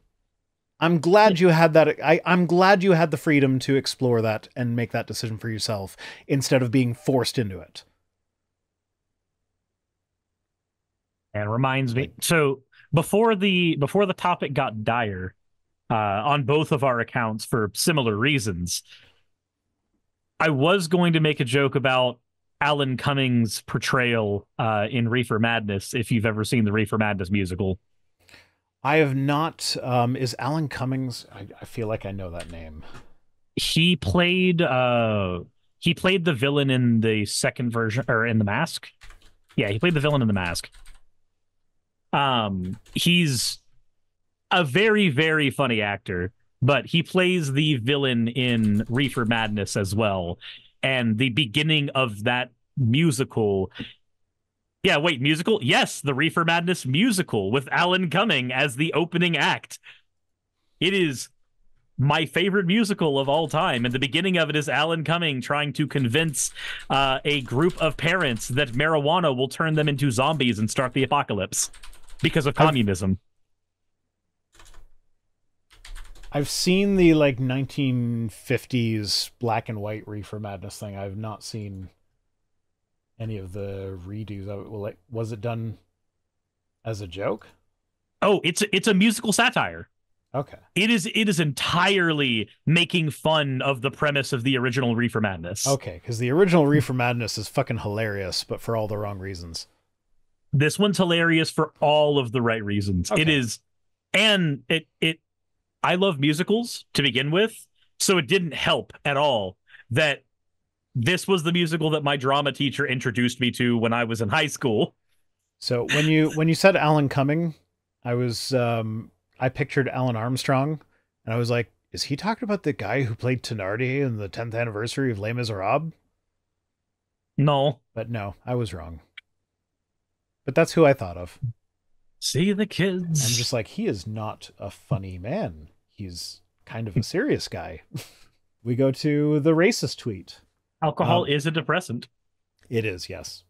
I'm glad you had that. I'm glad you had the freedom to explore that and make that decision for yourself instead of being forced into it. And reminds me, Like, so before the topic got dire, on both of our accounts for similar reasons, I was going to make a joke about Alan Cummings' portrayal in Reefer Madness, if you've ever seen the Reefer Madness musical. I have not. Is Alan Cummings? I feel like I know that name. He played he played the villain in the second version, or in The Mask. Yeah, he played the villain in The Mask. He's a very, very funny actor, but he plays the villain in Reefer Madness as well. And the beginning of that musical. Yeah, wait, musical? Yes, the Reefer Madness musical with Alan Cumming as the opening act. It is my favorite musical of all time. And the beginning of it is Alan Cumming trying to convince a group of parents that marijuana will turn them into zombies and start the apocalypse because of communism. I've seen the like 1950s black and white Reefer Madness thing. I've not seen any of the redos of it. Well, like, was it done as a joke? Oh, it's a musical satire. Okay. It is entirely making fun of the premise of the original Reefer Madness. Okay, because the original Reefer Madness is fucking hilarious, but for all the wrong reasons. This one's hilarious for all of the right reasons. Okay. It is, and it I love musicals to begin with, so it didn't help at all that this was the musical that my drama teacher introduced me to when I was in high school. So when you said Alan Cumming, I pictured Alan Armstrong, and I was like, is he talking about the guy who played Thenardier in the 10th anniversary of Les Miserables? No. But no, I was wrong. But that's who I thought of. See the kids. I'm just like, he is not a funny man. He's kind of a serious guy. We go to the racist tweet. Alcohol is a depressant. It is, yes.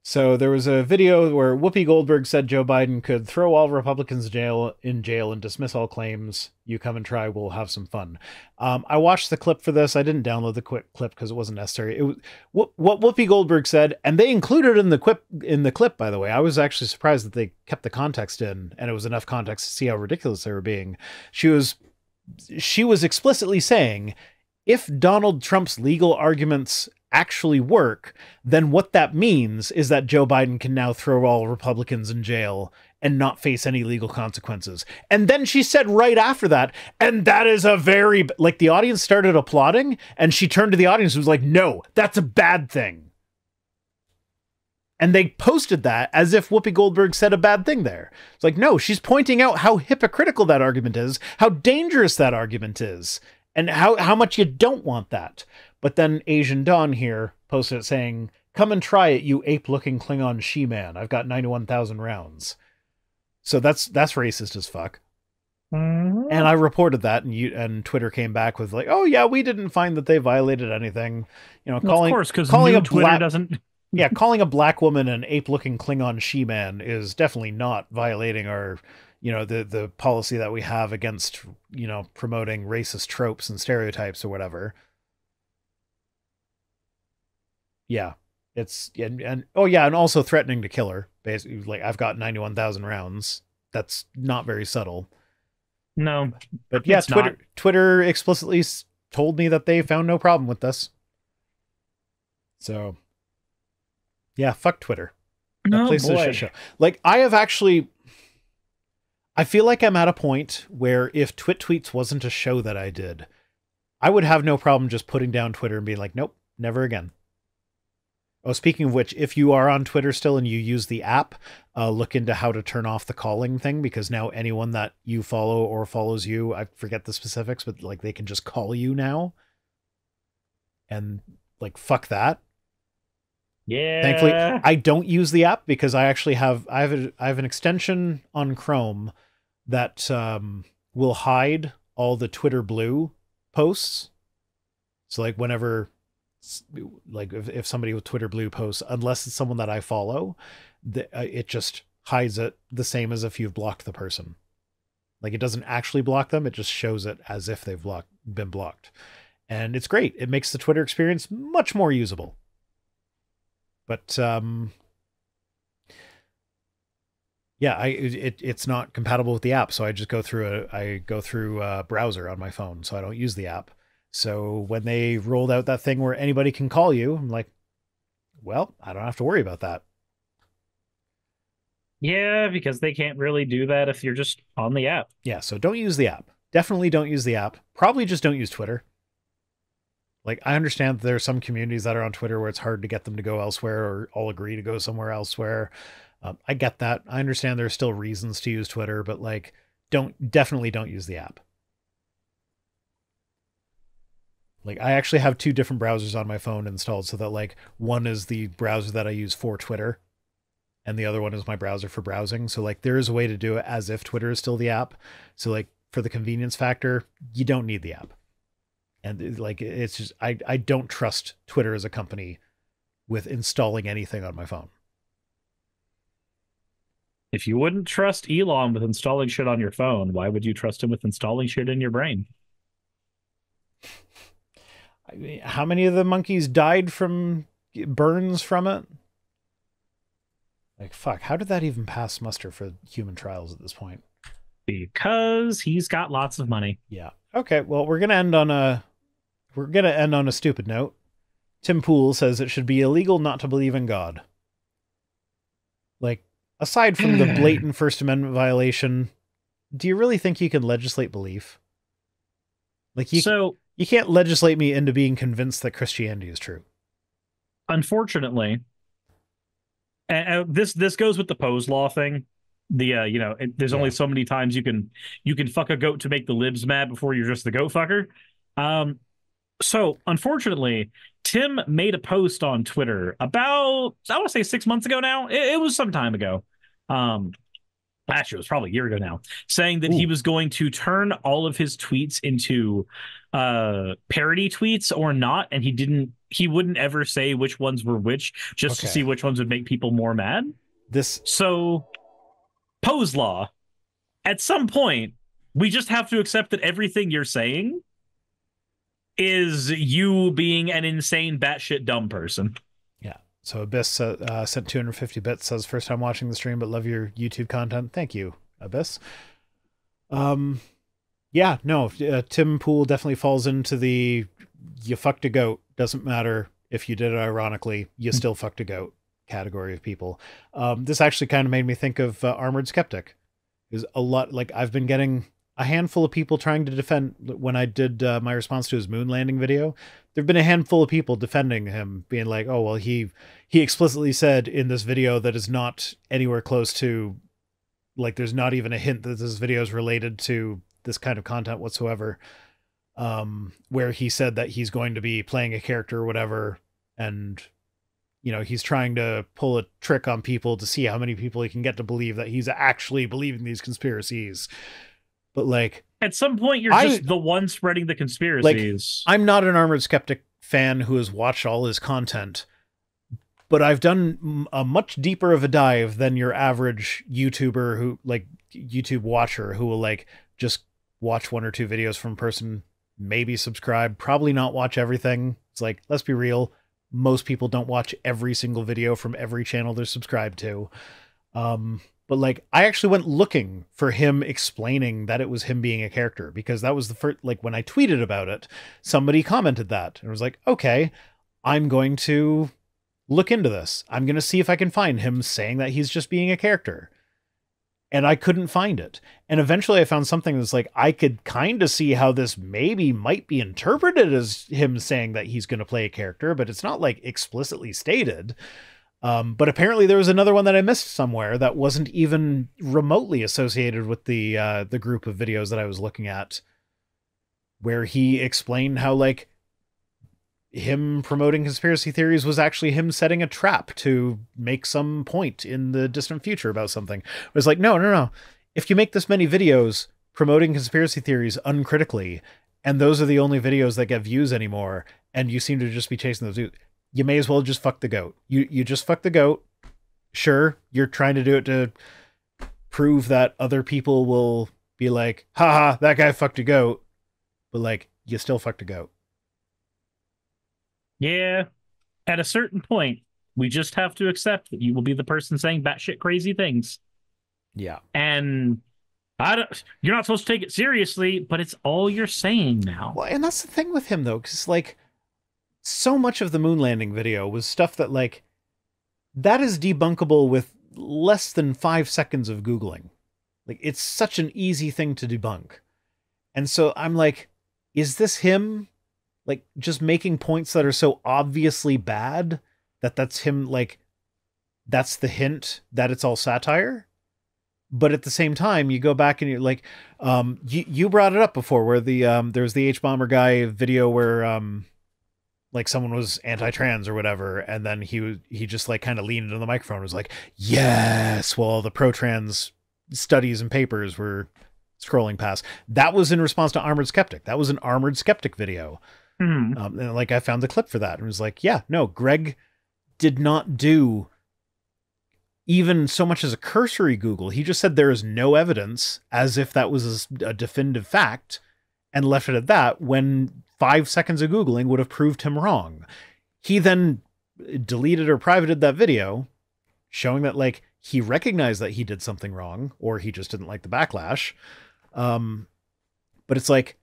So there was a video where Whoopi Goldberg said Joe Biden could throw all Republicans in jail and dismiss all claims. You come and try, we'll have some fun. I watched the clip for this. I didn't download the quick clip because it wasn't necessary. It was what Whoopi Goldberg said, and they included it in the clip, by the way. I was actually surprised that they kept the context in, and it was enough context to see how ridiculous they were being. She was explicitly saying, if Donald Trump's legal arguments actually work, then what that means is that Joe Biden can now throw all Republicans in jail and not face any legal consequences. And then she said right after that, and that is a very, like, the audience started applauding, and she turned to the audience and was like, no, that's a bad thing. And they posted that as if Whoopi Goldberg said a bad thing there. It's like, no, she's pointing out how hypocritical that argument is, how dangerous that argument is, and how much you don't want that. But then Asian Dawn here posted it saying, come and try it, you ape-looking Klingon she-man. I've got 91,000 rounds. So that's racist as fuck. Mm-hmm. And I reported that, and Twitter came back with like, oh yeah, we didn't find that they violated anything. You know, of course, because Twitter doesn't. Yeah, calling a black woman an ape-looking Klingon she-man is definitely not violating our, you know, the policy that we have against, you know, promoting racist tropes and stereotypes or whatever. Yeah, it's and oh yeah, and also threatening to kill her. Basically, like, I've got 91,000 rounds. That's not very subtle. No, but yeah, Twitter explicitly told me that they found no problem with this. So yeah, fuck Twitter. That place is a shit show. Like, I feel like I'm at a point where if Twit Tweets wasn't a show that I did, I would have no problem just putting down Twitter and being like, nope, never again. Oh, speaking of which, if you are on Twitter still and you use the app, look into how to turn off the calling thing, because now anyone that you follow or follows you, I forget the specifics, but like, they can just call you now. And like, fuck that. Yeah. Thankfully, I don't use the app because I actually have an extension on Chrome that will hide all the Twitter Blue posts. So like, whenever, like, if somebody with Twitter Blue posts, unless it's someone that I follow, it just hides it the same as if you've blocked the person. Like, it doesn't actually block them. It just shows it as if they've been blocked. And it's great. It makes the Twitter experience much more usable. But Yeah, it's not compatible with the app, so I go through a browser on my phone, so I don't use the app. So when they rolled out that thing where anybody can call you, I'm like, well, I don't have to worry about that. Yeah, because they can't really do that if you're just on the app. Yeah, so don't use the app. Definitely don't use the app. Probably just don't use Twitter. Like, I understand that there are some communities that are on Twitter where it's hard to get them to go elsewhere or all agree to go somewhere elsewhere. I get that. I understand there are still reasons to use Twitter, but like, definitely don't use the app. Like, I actually have two different browsers on my phone installed so that like one is the browser that I use for Twitter and the other one is my browser for browsing. So like there is a way to do it as if Twitter is still the app. So like for the convenience factor, you don't need the app. And like it's just I don't trust Twitter as a company with installing anything on my phone. If you wouldn't trust Elon with installing shit on your phone, why would you trust him with installing shit in your brain? I mean, how many of the monkeys died from burns from it? Like fuck, how did that even pass muster for human trials at this point? Because he's got lots of money. Yeah. Okay, well, we're going to end on a stupid note. Tim Pool says it should be illegal not to believe in God. Like, aside from the blatant First Amendment violation, do you really think you can legislate belief? Like, you can't legislate me into being convinced that Christianity is true. Unfortunately, and this goes with the Poe's law thing. There's only so many times you can fuck a goat to make the libs mad before you're just the goat fucker. So unfortunately, Tim made a post on Twitter about, I want to say 6 months ago now. It was some time ago. Actually, it was probably a year ago now, saying that he was going to turn all of his tweets into parody tweets or not, and he wouldn't ever say which ones were which, just to see which ones would make people more mad. So Poe's law, at some point, we just have to accept that everything you're saying is you being an insane, batshit dumb person. Yeah. So Abyss sent 250 bits, says first time watching the stream, but love your YouTube content. Thank you, Abyss. Yeah, no, Tim Pool definitely falls into the you fucked a goat. Doesn't matter if you did it ironically, you still fucked a goat category of people. This actually kind of made me think of Armored Skeptic. Is a lot like I've been getting a handful of people trying to defend when I did my response to his moon landing video. There've been a handful of people defending him, being like, "Oh well, he explicitly said in this video that is not anywhere close to, like, there's not even a hint that this video is related to this kind of content whatsoever." Where he said that he's going to be playing a character or whatever, and he's trying to pull a trick on people to see how many people he can get to believe that he's actually believing these conspiracies. But like, at some point, you're just the one spreading the conspiracies. Like, I'm not an Armored Skeptic fan who has watched all his content, but I've done a much deeper of a dive than your average YouTuber who, like, YouTube watcher who will like just watch one or two videos from a person, maybe subscribe, probably not watch everything. It's like, let's be real. Most people don't watch every single video from every channel they're subscribed to. But like, I actually went looking for him explaining that it was him being a character, because that was the first, like, when I tweeted about it, somebody commented that and was like, okay, I'm going to look into this. I'm going to see if I can find him saying that he's just being a character. And I couldn't find it. And eventually I found something that's like, I could kind of see how this maybe might be interpreted as him saying that he's going to play a character, but it's not like explicitly stated. But apparently there was another one that I missed somewhere that wasn't even remotely associated with the group of videos that I was looking at, where he explained how, like, him promoting conspiracy theories was actually him setting a trap to make some point in the distant future about something. It was like, no. If you make this many videos promoting conspiracy theories uncritically, and those are the only videos that get views anymore, and you seem to just be chasing those views, you may as well just fuck the goat. You just fuck the goat. Sure, you're trying to do it to prove that other people will be like, haha, that guy fucked a goat. But like, you still fucked a goat. Yeah. At a certain point, we just have to accept that you will be the person saying batshit crazy things. Yeah. And you're not supposed to take it seriously, but it's all you're saying now. Well, and that's the thing with him though, because like so much of the moon landing video was stuff that like that is debunkable with less than 5 seconds of Googling. Like it's such an easy thing to debunk. And so I'm like, is this him like just making points that are so obviously bad that that's him like that's the hint that it's all satire? But at the same time, you go back and you're like, you brought it up before where the there's the H bomber guy video where like someone was anti-trans or whatever, and then he just like kind of leaned into the microphone and was like, yes, well the pro-trans studies and papers were scrolling past. That was in response to Armored Skeptic. That was an Armored Skeptic video. And like I found the clip for that and was like, yeah, no, Greg did not do even so much as a cursory Google. He just said there is no evidence, as if that was a definitive fact, and left it at that, when 5 seconds of Googling would have proved him wrong. He then deleted or privated that video, showing that like he recognized that he did something wrong, or he just didn't like the backlash. But it's like,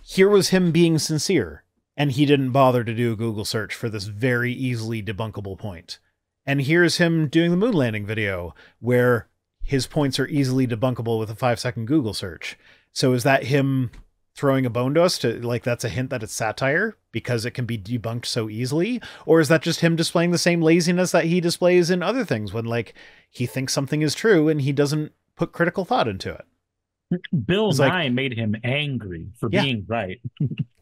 here was him being sincere, and he didn't bother to do a Google search for this very easily debunkable point. And here's him doing the moon landing video where his points are easily debunkable with a 5-second Google search. So is that him throwing a bone to us to like, that's a hint that it's satire because it can be debunked so easily? Or is that just him displaying the same laziness that he displays in other things when like he thinks something is true and he doesn't put critical thought into it? Bill Nye made him angry for being right.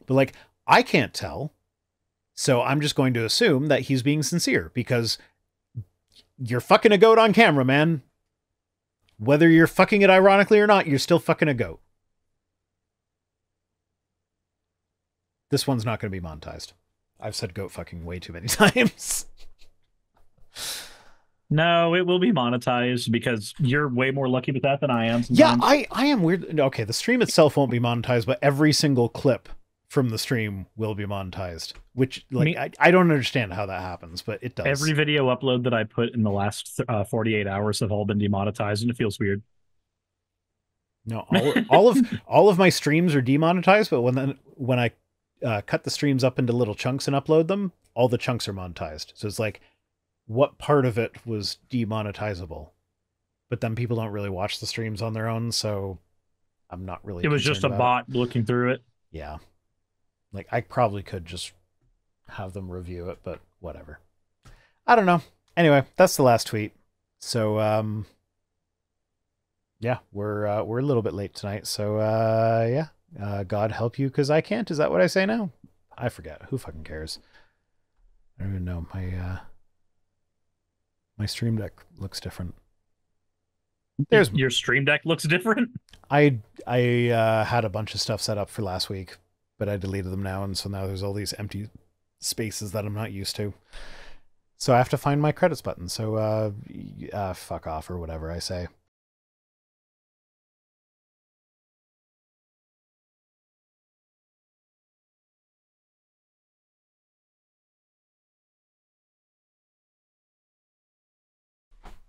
But like, I can't tell. So I'm just going to assume that he's being sincere because you're fucking a goat on camera, man. Whether you're fucking it ironically or not, you're still fucking a goat. This one's not going to be monetized. I've said goat fucking way too many times. No, it will be monetized because you're way more lucky with that than I am sometimes. Yeah, I am weird. Okay, the stream itself won't be monetized, but every single clip from the stream will be monetized, which like I don't understand how that happens, but it does. Every video upload that I put in the last 48 hours have all been demonetized, and it feels weird. No, all of my streams are demonetized, but when I cut the streams up into little chunks and upload them, all the chunks are monetized. So it's like, what part of it was demonetizable? But then people don't really watch the streams on their own, so I'm not really. It was just a bot looking through it. Yeah. Like, I probably could just have them review it, but whatever. I don't know. Anyway, that's the last tweet. So, yeah, we're a little bit late tonight. So, yeah, God help you, because I can't. Is that what I say now? I forget. Who fucking cares? I don't even know. My Stream Deck looks different. Your Stream Deck looks different? I had a bunch of stuff set up for last week, but I deleted them now, and so now there's all these empty spaces that I'm not used to. So I have to find my credits button. So fuck off or whatever I say.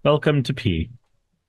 Welcome to P.